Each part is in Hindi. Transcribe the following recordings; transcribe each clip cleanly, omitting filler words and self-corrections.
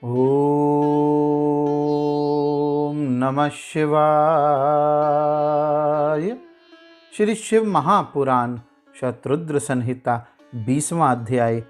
ओम नमः शिवाय। श्री शिव महापुराण शतरुद्र संहिता 20वां अध्याय।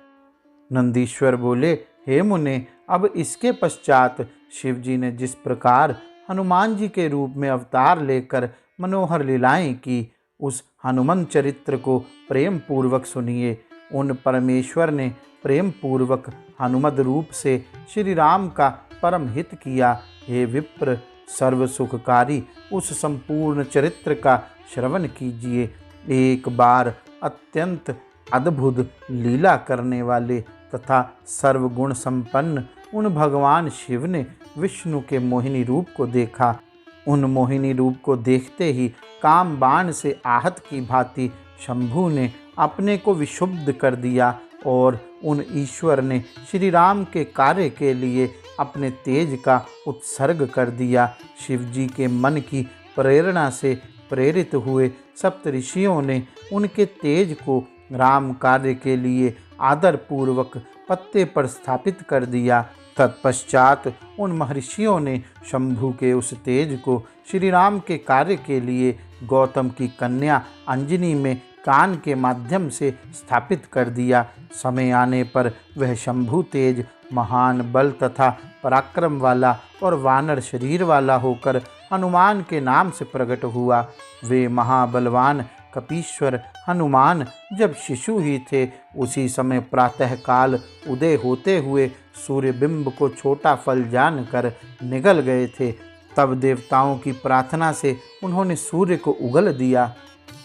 नंदीश्वर बोले, हे मुने, अब इसके पश्चात शिव जी ने जिस प्रकार हनुमान जी के रूप में अवतार लेकर मनोहर लीलाएं की, उस हनुमान चरित्र को प्रेम पूर्वक सुनिए। उन परमेश्वर ने प्रेम पूर्वक हनुमद रूप से श्री राम का परम हित किया। हे विप्र, सर्व सुखकारी उस संपूर्ण चरित्र का श्रवण कीजिए। एक बार अत्यंत अद्भुत लीला करने वाले तथा सर्वगुण संपन्न उन भगवान शिव ने विष्णु के मोहिनी रूप को देखा। उन मोहिनी रूप को देखते ही काम बाण से आहत की भांति शंभु ने अपने को विशुद्ध कर दिया और उन ईश्वर ने श्री राम के कार्य के लिए अपने तेज का उत्सर्ग कर दिया। शिव जी के मन की प्रेरणा से प्रेरित हुए सप्त ऋषियों ने उनके तेज को राम कार्य के लिए आदर पूर्वक पत्ते पर स्थापित कर दिया। तत्पश्चात उन महर्षियों ने शंभु के उस तेज को श्री राम के कार्य के लिए गौतम की कन्या अंजनी में कान के माध्यम से स्थापित कर दिया। समय आने पर वह शंभु तेज महान बल तथा पराक्रम वाला और वानर शरीर वाला होकर हनुमान के नाम से प्रकट हुआ। वे महाबलवान कपीश्वर हनुमान जब शिशु ही थे, उसी समय प्रातःकाल उदय होते हुए सूर्यबिंब को छोटा फल जानकर निगल गए थे। तब देवताओं की प्रार्थना से उन्होंने सूर्य को उगल दिया।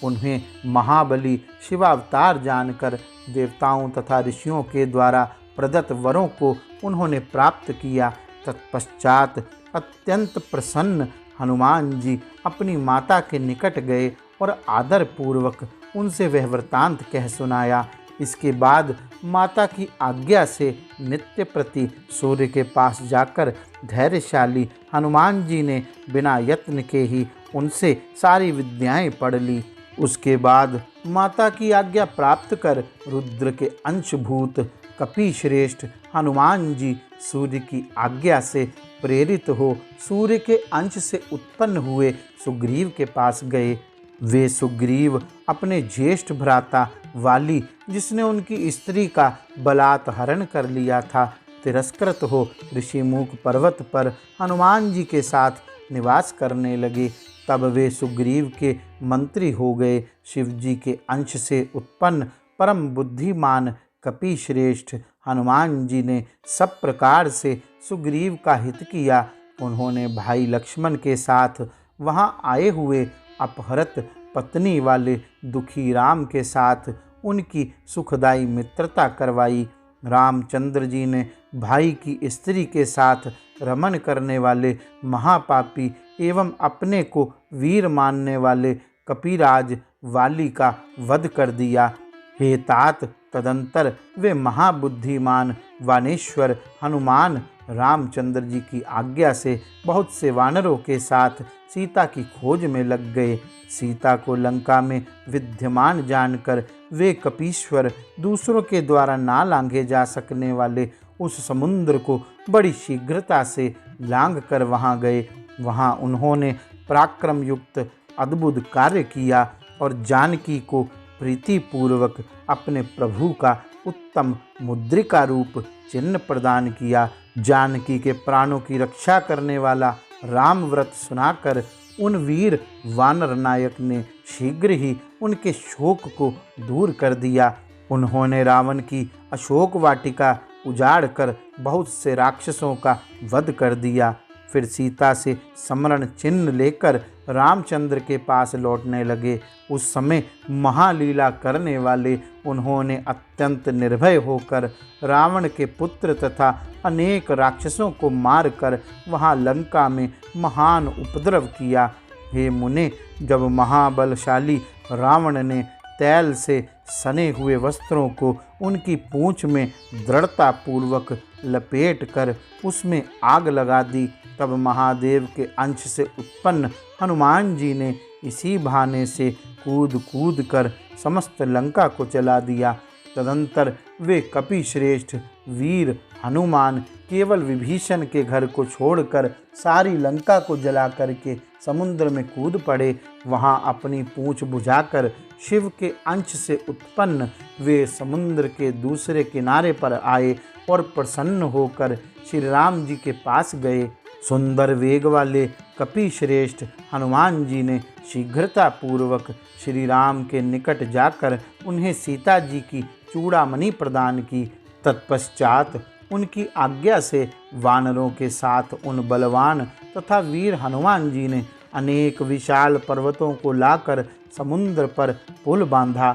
उन्हें महाबली शिवावतार जानकर देवताओं तथा ऋषियों के द्वारा प्रदत्त वरों को उन्होंने प्राप्त किया। तत्पश्चात अत्यंत प्रसन्न हनुमान जी अपनी माता के निकट गए और आदर पूर्वक उनसे वह वृत्तांत कह सुनाया। इसके बाद माता की आज्ञा से नित्य प्रति सूर्य के पास जाकर धैर्यशाली हनुमान जी ने बिना यत्न के ही उनसे सारी विद्याएं पढ़ ली। उसके बाद माता की आज्ञा प्राप्त कर रुद्र के अंशभूत कपीश्रेष्ठ हनुमान जी सूर्य की आज्ञा से प्रेरित हो सूर्य के अंश से उत्पन्न हुए सुग्रीव के पास गए। वे सुग्रीव अपने ज्येष्ठ भ्राता वाली, जिसने उनकी स्त्री का बलात् हरण कर लिया था, तिरस्कृत हो ऋषिमुख पर्वत पर हनुमान जी के साथ निवास करने लगे। तब वे सुग्रीव के मंत्री हो गए। शिव जी के अंश से उत्पन्न परम बुद्धिमान कपीश्रेष्ठ हनुमान जी ने सब प्रकार से सुग्रीव का हित किया। उन्होंने भाई लक्ष्मण के साथ वहां आए हुए अपहृत पत्नी वाले दुखी राम के साथ उनकी सुखदायी मित्रता करवाई। रामचंद्र जी ने भाई की स्त्री के साथ रमन करने वाले महापापी एवं अपने को वीर मानने वाले कपिराज वाली का वध कर दिया। हे तात, तदंतर वे महाबुद्धिमान वानेश्वर हनुमान रामचंद्र जी की आज्ञा से बहुत से वानरों के साथ सीता की खोज में लग गए। सीता को लंका में विद्यमान जानकर वे कपीश्वर दूसरों के द्वारा ना लांघे जा सकने वाले उस समुद्र को बड़ी शीघ्रता से लांघ कर वहां गए। वहां उन्होंने पराक्रम युक्त अद्भुत कार्य किया और जानकी को प्रीतिपूर्वक अपने प्रभु का उत्तम मुद्रिका रूप चिन्ह प्रदान किया। जानकी के प्राणों की रक्षा करने वाला राम व्रत सुनाकर उन वीर वानर नायक ने शीघ्र ही उनके शोक को दूर कर दिया। उन्होंने रावण की अशोक वाटिका उजाड़ कर बहुत से राक्षसों का वध कर दिया। फिर सीता से स्मरण चिन्ह लेकर रामचंद्र के पास लौटने लगे। उस समय महालीला करने वाले उन्होंने अत्यंत निर्भय होकर रावण के पुत्र तथा अनेक राक्षसों को मारकर वहां लंका में महान उपद्रव किया। हे मुने, जब महाबलशाली रावण ने तैल से सने हुए वस्त्रों को उनकी पूंछ में दृढ़ता पूर्वक लपेट कर उसमें आग लगा दी, तब महादेव के अंश से उत्पन्न हनुमान जी ने इसी बहाने से कूद कूद कर समस्त लंका को जला दिया। तदंतर वे कपि श्रेष्ठ वीर हनुमान केवल विभीषण के घर को छोड़कर सारी लंका को जला करके समुद्र में कूद पड़े। वहां अपनी पूंछ बुझाकर शिव के अंश से उत्पन्न वे समुद्र के दूसरे किनारे पर आए और प्रसन्न होकर श्री राम जी के पास गए। सुंदर वेग वाले कपि श्रेष्ठ हनुमान जी ने शीघ्रता पूर्वक श्री राम के निकट जाकर उन्हें सीता जी की चूड़ामणि प्रदान की। तत्पश्चात उनकी आज्ञा से वानरों के साथ उन बलवान तथा वीर हनुमान जी ने अनेक विशाल पर्वतों को लाकर समुद्र पर पुल बांधा।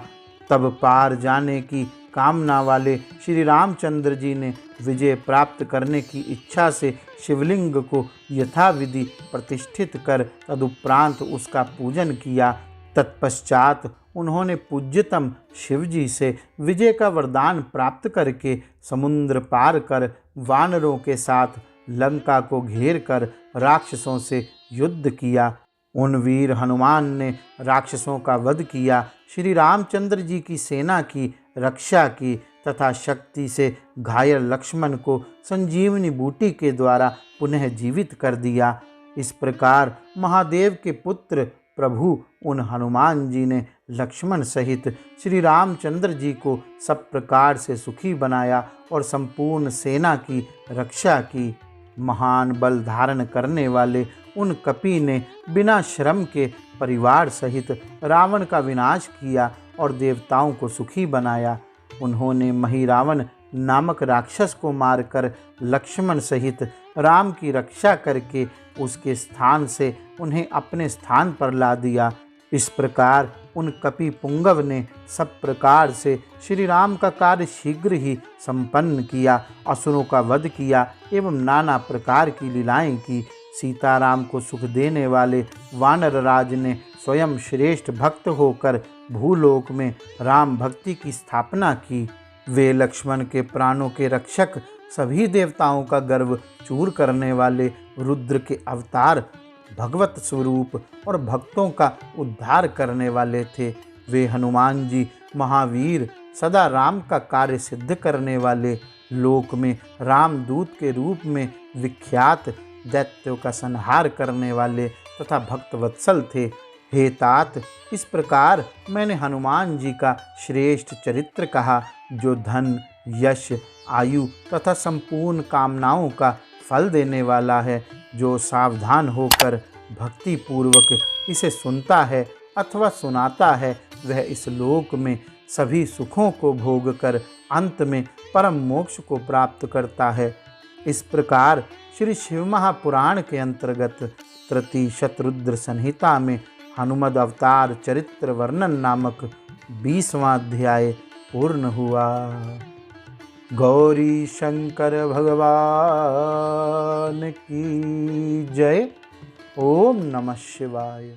तब पार जाने की कामना वाले श्री रामचंद्र जी ने विजय प्राप्त करने की इच्छा से शिवलिंग को यथाविधि प्रतिष्ठित कर तदुपरांत उसका पूजन किया। तत्पश्चात उन्होंने पूज्यतम शिव जी से विजय का वरदान प्राप्त करके समुद्र पार कर वानरों के साथ लंका को घेर कर राक्षसों से युद्ध किया। उन वीर हनुमान ने राक्षसों का वध किया, श्री रामचंद्र जी की सेना की रक्षा की तथा शक्ति से घायल लक्ष्मण को संजीवनी बूटी के द्वारा पुनः जीवित कर दिया। इस प्रकार महादेव के पुत्र प्रभु उन हनुमान जी ने लक्ष्मण सहित श्री रामचंद्र जी को सब प्रकार से सुखी बनाया और संपूर्ण सेना की रक्षा की। महान बल धारण करने वाले उन कपि ने बिना श्रम के परिवार सहित रावण का विनाश किया और देवताओं को सुखी बनाया। उन्होंने महिरावण नामक राक्षस को मारकर लक्ष्मण सहित राम की रक्षा करके उसके स्थान से उन्हें अपने स्थान पर ला दिया। इस प्रकार उन कपि पुंगव ने सब प्रकार से श्री राम का कार्य शीघ्र ही संपन्न किया, असुरों का वध किया एवं नाना प्रकार की लीलाएं की। सीताराम को सुख देने वाले वानर राज ने स्वयं श्रेष्ठ भक्त होकर भूलोक में राम भक्ति की स्थापना की। वे लक्ष्मण के प्राणों के रक्षक, सभी देवताओं का गर्व चूर करने वाले रुद्र के अवतार, भगवत स्वरूप और भक्तों का उद्धार करने वाले थे। वे हनुमान जी महावीर, सदा राम का कार्य सिद्ध करने वाले, लोक में रामदूत के रूप में विख्यात, दैत्यों का संहार करने वाले तथा भक्तवत्सल थे। हे तात, इस प्रकार मैंने हनुमान जी का श्रेष्ठ चरित्र कहा, जो धन, यश, आयु तथा संपूर्ण कामनाओं का फल देने वाला है। जो सावधान होकर भक्ति पूर्वक इसे सुनता है अथवा सुनाता है, वह इस लोक में सभी सुखों को भोग कर अंत में परम मोक्ष को प्राप्त करता है। इस प्रकार श्री शिव महापुराण के अंतर्गत तृतीय शतरुद्र संहिता में हनुमद अवतार चरित्र वर्णन नामक 20वां अध्याय पूर्ण हुआ। गौरी शंकर भगवान की जय। ओम नमः शिवाय।